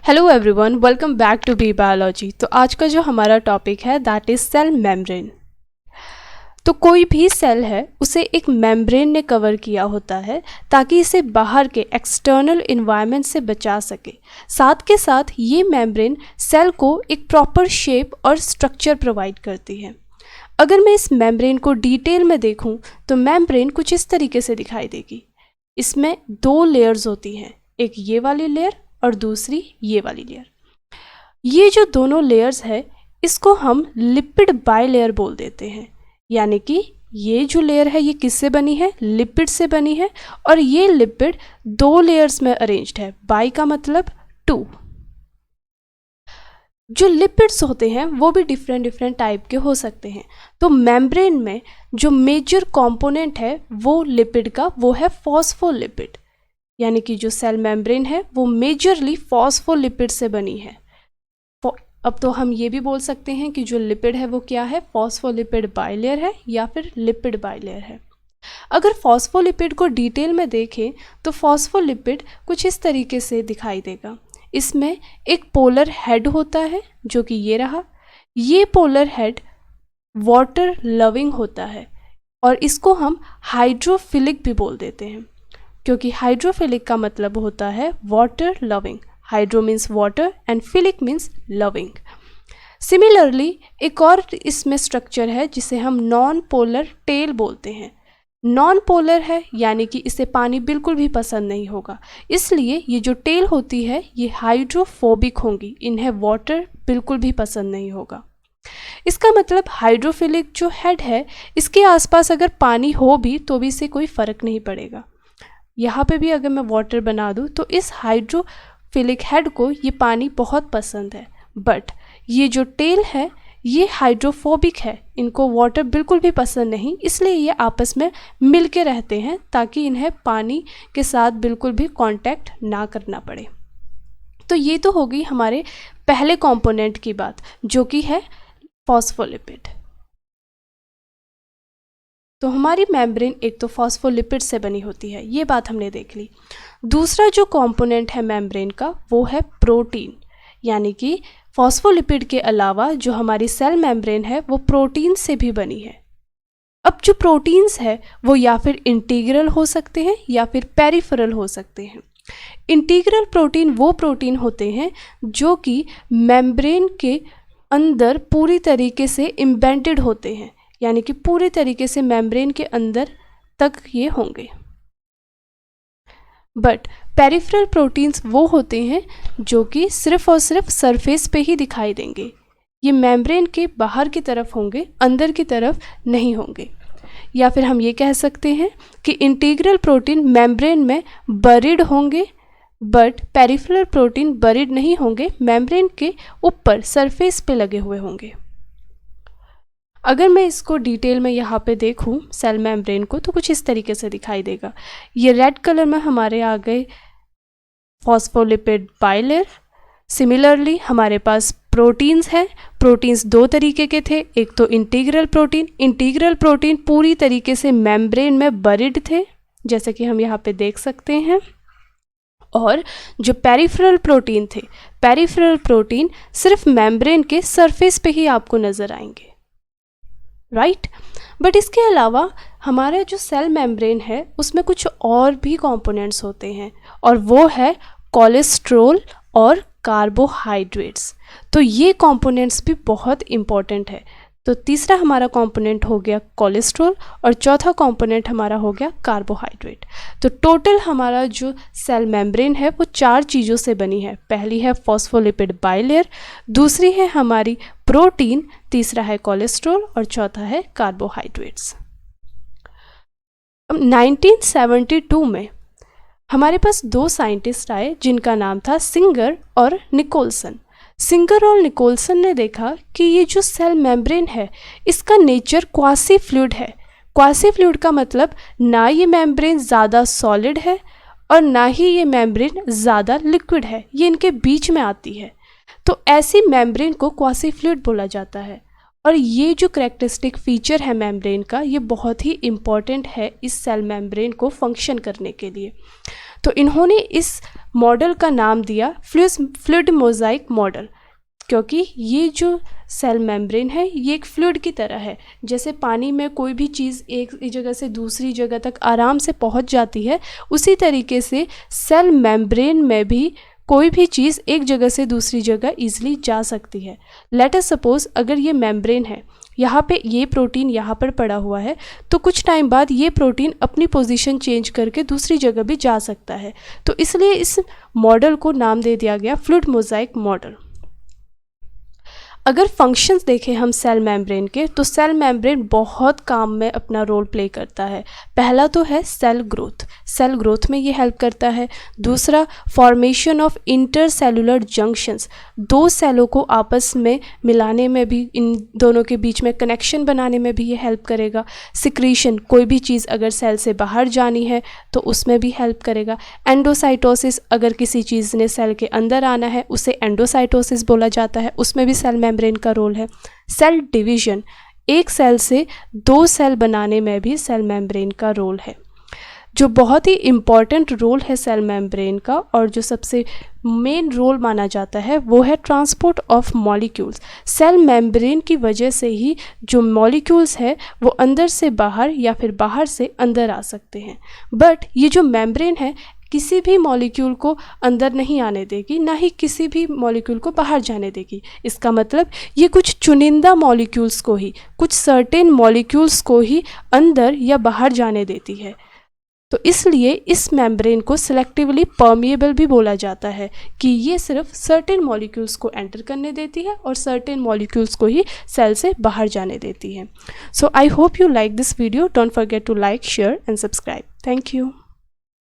Hello everyone, welcome back to B biology. तो आज का जो हमारा टॉपिक है दैट इज़ सेल मेम्ब्रेन। तो कोई भी सेल है उसे एक मेम्ब्रेन ने कवर किया होता है ताकि इसे बाहर के एक्सटर्नल इन्वायरमेंट से बचा सके। साथ के साथ ये मेम्ब्रेन सेल को एक प्रॉपर शेप और स्ट्रक्चर प्रोवाइड करती है। अगर मैं इस मेम्ब्रेन को डिटेल में देखूं तो मेम्ब्रेन कुछ इस तरीके से दिखाई देगी। इसमें दो लेयर्स होती हैं, एक ये वाली लेयर और दूसरी ये वाली लेयर। ये जो दोनों लेयर्स है इसको हम लिपिड बाइलेयर बोल देते हैं। यानी कि ये जो लेयर है ये किससे बनी है? लिपिड से बनी है। और ये लिपिड दो लेयर्स में अरेंज्ड है। बाई का मतलब टू। जो लिपिड्स होते हैं वो भी डिफरेंट टाइप के हो सकते हैं। तो मेम्ब्रेन में जो मेजर कंपोनेंट है वो लिपिड का वो है फॉस्फोलिपिड। यानी कि जो सेल मेम्ब्रेन है वो मेजरली फॉस्फोलिपिड से बनी है। अब तो हम ये भी बोल सकते हैं कि जो लिपिड है वो क्या है? फॉस्फोलिपिड बाइलेयर है या फिर लिपिड बाइलेयर है। अगर फॉस्फोलिपिड को डिटेल में देखें तो फॉस्फोलिपिड कुछ इस तरीके से दिखाई देगा। इसमें एक पोलर हेड होता है जो कि ये रहा। ये पोलर हेड वाटर लविंग होता है और इसको हम हाइड्रोफिलिक भी बोल देते हैं, क्योंकि हाइड्रोफिलिक का मतलब होता है water loving. Hydro means water and philic means loving. Similarly एक और इसमें स्ट्रक्चर है जिसे हम नॉन पोलर टेल बोलते हैं। नॉन पोलर है यानी कि इसे पानी बिल्कुल भी पसंद नहीं होगा, इसलिए ये जो टेल होती है ये हाइड्रोफोबिक होंगी, इन्हें वाटर बिल्कुल भी पसंद नहीं होगा। इसका मतलब हाइड्रोफिलिक जो हेड है इसके आसपास अगर पानी हो भी तो भी इसे कोई फ़र्क नहीं पड़ेगा। यहाँ पे भी अगर मैं वाटर बना दूँ तो इस हाइड्रोफिलिक हेड को ये पानी बहुत पसंद है। बट ये जो टेल है ये हाइड्रोफोबिक है, इनको वाटर बिल्कुल भी पसंद नहीं, इसलिए ये आपस में मिल के रहते हैं ताकि इन्हें पानी के साथ बिल्कुल भी कांटेक्ट ना करना पड़े। तो ये तो हो गई हमारे पहले कंपोनेंट की बात जो कि है फॉस्फोलिपिड। तो हमारी मेम्ब्रेन एक तो फॉस्फोलिपिड से बनी होती है, ये बात हमने देख ली। दूसरा जो कंपोनेंट है मेम्ब्रेन का वो है प्रोटीन। यानी कि फॉस्फोलिपिड के अलावा जो हमारी सेल मेम्ब्रेन है वो प्रोटीन से भी बनी है। अब जो प्रोटीन्स है वो या फिर इंटीग्रल हो सकते हैं या फिर पेरिफेरल हो सकते हैं। इंटीग्रल प्रोटीन वो प्रोटीन होते हैं जो कि मेम्ब्रेन के अंदर पूरी तरीके से एम्बेडेड होते हैं, यानी कि पूरी तरीके से मेम्ब्रेन के अंदर तक ये होंगे। बट पेरिफेरल प्रोटीन्स वो होते हैं जो कि सिर्फ और सिर्फ सरफेस पे ही दिखाई देंगे। ये मेम्ब्रेन के बाहर की तरफ होंगे, अंदर की तरफ नहीं होंगे। या फिर हम ये कह सकते हैं कि इंटीग्रल प्रोटीन मेम्ब्रेन में बरीड होंगे बट पेरिफेरल प्रोटीन बरीड नहीं होंगे, मेम्ब्रेन के ऊपर सरफेस पे लगे हुए होंगे। अगर मैं इसको डिटेल में यहाँ पे देखूँ सेल मेम्ब्रेन को तो कुछ इस तरीके से दिखाई देगा। ये रेड कलर में हमारे आ गए फॉस्फोलिपिड बाइलेयर। सिमिलरली हमारे पास प्रोटीन्स हैं। प्रोटीन्स दो तरीके के थे, एक तो इंटीग्रल प्रोटीन पूरी तरीके से मेम्ब्रेन में बरीड थे जैसे कि हम यहाँ पे देख सकते हैं। और जो पेरिफेरल प्रोटीन थे, पेरिफेरल प्रोटीन सिर्फ मेम्ब्रेन के सरफेस पे ही आपको नज़र आएंगे, राइट। बट इसके अलावा हमारा जो सेल मेम्ब्रेन है उसमें कुछ और भी कंपोनेंट्स होते हैं और वो है कोलेस्ट्रॉल और कार्बोहाइड्रेट्स। तो ये कंपोनेंट्स भी बहुत इम्पॉर्टेंट है। तो तीसरा हमारा कंपोनेंट हो गया कोलेस्ट्रॉल और चौथा कंपोनेंट हमारा हो गया कार्बोहाइड्रेट। तो टोटल हमारा जो सेल मेम्ब्रेन है वो चार चीज़ों से बनी है। पहली है फॉस्फोलिपिड बाइलेयर, दूसरी है हमारी प्रोटीन, तीसरा है कोलेस्ट्रॉल और चौथा है कार्बोहाइड्रेट्स। अब 1972 में हमारे पास दो साइंटिस्ट आए जिनका नाम था सिंगर और निकोलसन। सिंगर और निकोलसन ने देखा कि ये जो सेल मेम्ब्रेन है इसका नेचर क्वासी फ्लूइड है। क्वासी फ्लूइड का मतलब ना ये मेम्ब्रेन ज़्यादा सॉलिड है और ना ही ये मेम्ब्रेन ज़्यादा लिक्विड है, ये इनके बीच में आती है। तो ऐसी मेम्ब्रेन को क्वासी फ्लूइड बोला जाता है। और ये जो करेक्टरिस्टिक फीचर है मेम्ब्रेन का, ये बहुत ही इम्पॉर्टेंट है इस सेल मेम्ब्रेन को फंक्शन करने के लिए। तो इन्होंने इस मॉडल का नाम दिया फ्लूइड मोज़ाइक मॉडल, क्योंकि ये जो सेल मेम्ब्रेन है ये एक फ्लूइड की तरह है। जैसे पानी में कोई भी चीज़ एक जगह से दूसरी जगह तक आराम से पहुंच जाती है, उसी तरीके से सेल मेम्ब्रेन में भी कोई भी चीज़ एक जगह से दूसरी जगह ईजिली जा सकती है। लेट अस सपोज अगर ये मेम्ब्रेन है, यहाँ पे ये प्रोटीन यहाँ पर पड़ा हुआ है, तो कुछ टाइम बाद ये प्रोटीन अपनी पोजीशन चेंज करके दूसरी जगह भी जा सकता है। तो इसलिए इस मॉडल को नाम दे दिया गया फ्लूइड मोज़ाइक मॉडल। अगर फंक्शंस देखें हम सेल मेम्ब्रेन के, तो सेल मेम्ब्रेन बहुत काम में अपना रोल प्ले करता है। पहला तो है सेल ग्रोथ में ये हेल्प करता है। दूसरा, फॉर्मेशन ऑफ इंटरसेलुलर जंक्शंस, दो सेलों को आपस में मिलाने में भी, इन दोनों के बीच में कनेक्शन बनाने में भी ये हेल्प करेगा। सिक्रीशन, कोई भी चीज़ अगर सेल से बाहर जानी है तो उसमें भी हेल्प करेगा। एंडोसाइटोसिस, अगर किसी चीज़ ने सेल के अंदर आना है उसे एंडोसाइटोसिस बोला जाता है, उसमें भी सेल मेम्ब्रेन का रोल है। सेल डिवीजन, एक सेल से दो सेल बनाने में भी सेल मेम्ब्रेन का रोल है। जो बहुत ही इम्पॉर्टेंट रोल है सेल मेम्ब्रेन का और जो सबसे मेन रोल माना जाता है वो है transport of molecules. Cell membrane की वजह से ही जो मॉलिक्यूल्स है वो अंदर से बाहर या फिर बाहर से अंदर आ सकते हैं। बट ये जो मेम्ब्रेन है किसी भी मॉलिक्यूल को अंदर नहीं आने देगी, ना ही किसी भी मॉलिक्यूल को बाहर जाने देगी। इसका मतलब ये कुछ चुनिंदा मॉलिक्यूल्स को ही, कुछ सर्टेन मॉलिक्यूल्स को ही अंदर या बाहर जाने देती है। तो इसलिए इस मेम्ब्रेन को सिलेक्टिवली परमिएबल भी बोला जाता है कि ये सिर्फ सर्टेन मॉलिक्यूल्स को एंटर करने देती है और सर्टेन मॉलिक्यूल्स को ही सेल से बाहर जाने देती है। So I hope you like this video. Don't forget to like, share and subscribe. Thank you.